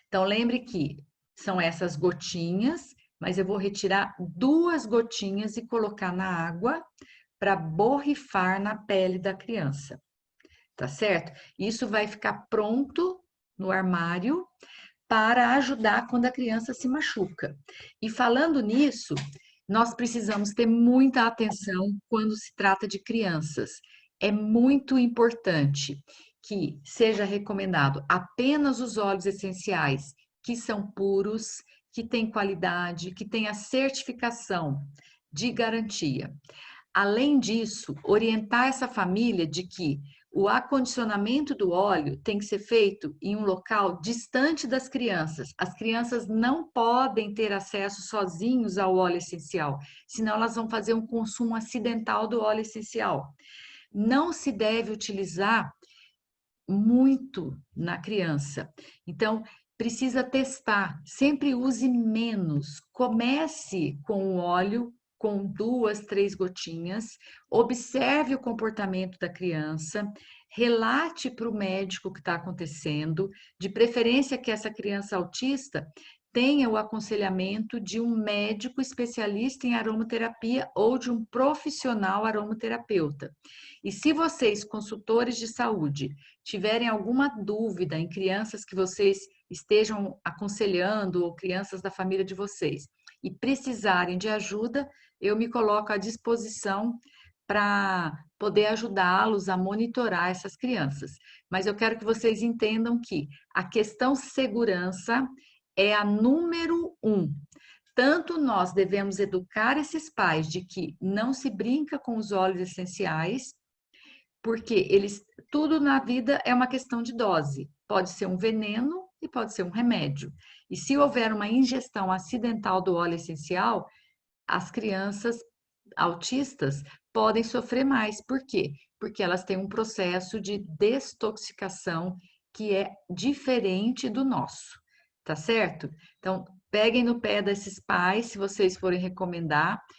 Então, lembre que são essas gotinhas, mas eu vou retirar 2 gotinhas e colocar na água para borrifar na pele da criança, tá certo? Isso vai ficar pronto no armário para ajudar quando a criança se machuca. E falando nisso, nós precisamos ter muita atenção quando se trata de crianças. É muito importante que seja recomendado apenas os óleos essenciais que são puros, que têm qualidade, que têm a certificação de garantia. Além disso, orientar essa família de que o acondicionamento do óleo tem que ser feito em um local distante das crianças. As crianças não podem ter acesso sozinhos ao óleo essencial, senão elas vão fazer um consumo acidental do óleo essencial. Não se deve utilizar muito na criança. Então, precisa testar. Sempre use menos. Comece com o óleo com 2, 3 gotinhas, observe o comportamento da criança, relate para o médico o que está acontecendo, de preferência que essa criança autista tenha o aconselhamento de um médico especialista em aromaterapia ou de um profissional aromaterapeuta. E se vocês, consultores de saúde, tiverem alguma dúvida em crianças que vocês estejam aconselhando ou crianças da família de vocês e precisarem de ajuda, eu me coloco à disposição para poder ajudá-los a monitorar essas crianças. Mas eu quero que vocês entendam que a questão segurança é a número 1. Tanto nós devemos educar esses pais de que não se brinca com os óleos essenciais, porque tudo na vida é uma questão de dose. Pode ser um veneno e pode ser um remédio. E se houver uma ingestão acidental do óleo essencial, as crianças autistas podem sofrer mais. Por quê? Porque elas têm um processo de desintoxicação que é diferente do nosso, tá certo? Então, peguem no pé desses pais, se vocês forem recomendar,